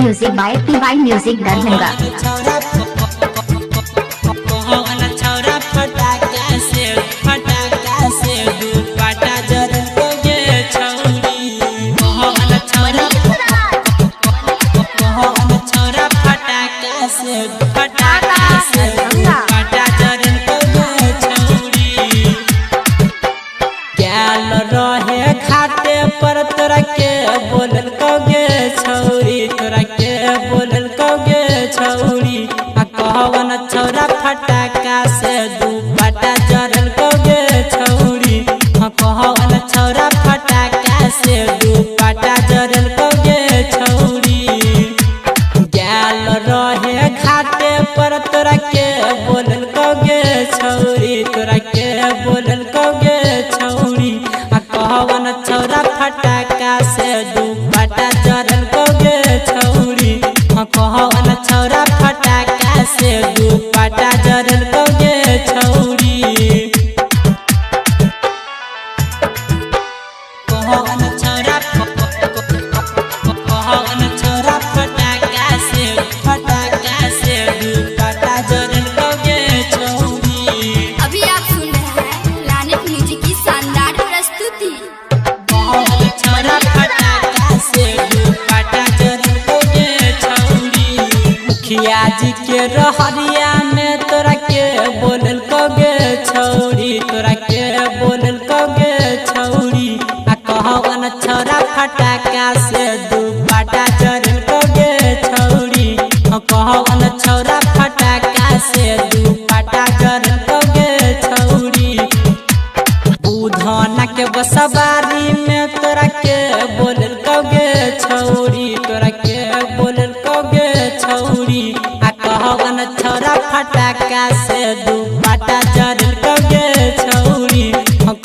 Music by PY Music Darbhanga। रहे खाते पर तोरा के बोलल कौगे छौरी, तोरा के बोलल कौगे छौरी। आ कहवन छौरा फटाका से दुपट्टा जरल कौगे छौरी। हाँ कहवन छौरा फटाका से दुपट्टा जरल कौगे छौरी। गैल रहे खाते पर तोरा के बोलल कौगे छौरी, तोरा के बोलल कौगे छौरी। कहवन छौरा फटाका से दुपट्टा जरल कौगे छौरी। हाँ कहवन छौरा फटाका से दुपट्टा जरल कौगे छौरी। कहवन छौरा फटाका से दुपट्टा जरल कौगे छौरी। अभी आप सुन रहे हैं लानिक म्यूजिक की शानदार प्रस्तुति। मुखिया जी के रहरिया में तोरा के बोलल कौगे छौरी, तोरा के बोलल कौगे छौरी। आ कहवन छौरा फटाका से दुपट्टा जरल कौगे छौरी। कहवन छौरा फटाका से दुपट्टा जरल कौगे छौरी। बुधना के बसवारी में तोरा के बोलल कौगे छौरी, तोरा के बोलल कौगे छौरी। आ कहवन छौरा फटाका से दुपट्टा जरल कौगे छौरी।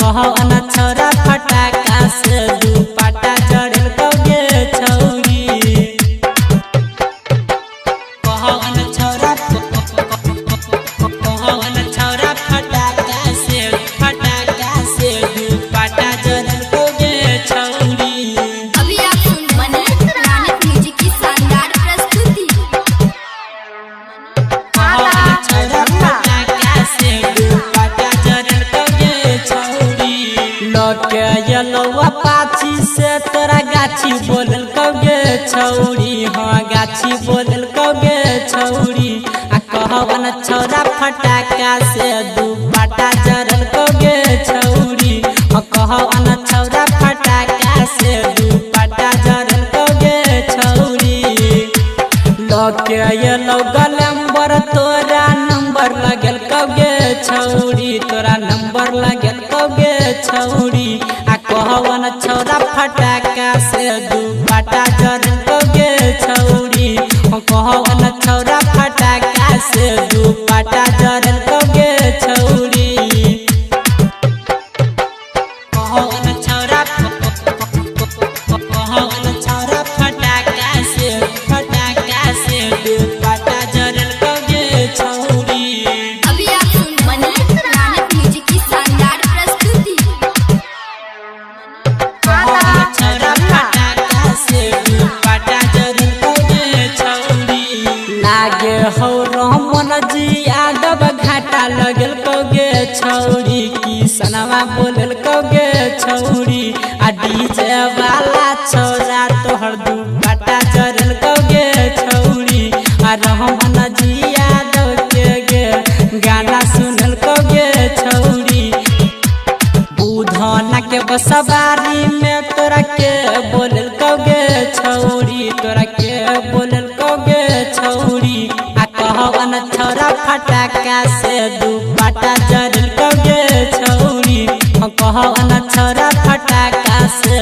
कहवन छौरा फटाका से दुपट्टा जरल कौगे छौरी। कहवन छौरा फटाका से दुपट्टा जरल कौगे छौरी। अभी आप सुन रहे हैं लानिक म्यूजिक की शानदार प्रस्तुति। लौआ पाछी से तोरा गाछी बोलल कौगे छौरी। हाँ गाछी बोलल कौगे छौरी। आ कहवन छौरा फटाका से दुपट्टा जरल कौगे छौरी। कहवन छौरा फटाका से दुपट्टा जरल कौगे छौरी। लौके येलो गलम्बर तोरा नंबर लगल कौगे छौरी, तोरा नंबर लगल कौगे छौरी। आ कहवन छौरा फटाका से दुपट्टा जरल कौगे छौरी। कहवन छौरा फटाका से दुपट्टा जरल कौगे छौरी। कहवन छौरा फटाका से दुपट्टा जरल कौगे छौरी। अभी आप सुन रहे हैं लानिक म्यूजिक की शानदार प्रस्तुति। लागे हो रमन जी यादव घाटा लगल कौगे छौरी। किसनवा बोलल कौगे छौरी। आ डीजे वाला छौरा तोहर दुपट्टा जरल कौगे छौरी। आ रमन जी यादव के गे गाना सुनल कौगे छौरी। बुधना के बसवारी में तोरा के बोलल कौगे छौरी, तोरा के बोलल कौगे छौरी। आ कहवन छौरा फटाका से दुपट्टा जरल कौगे छौरी। कहवन छौरा फटाका से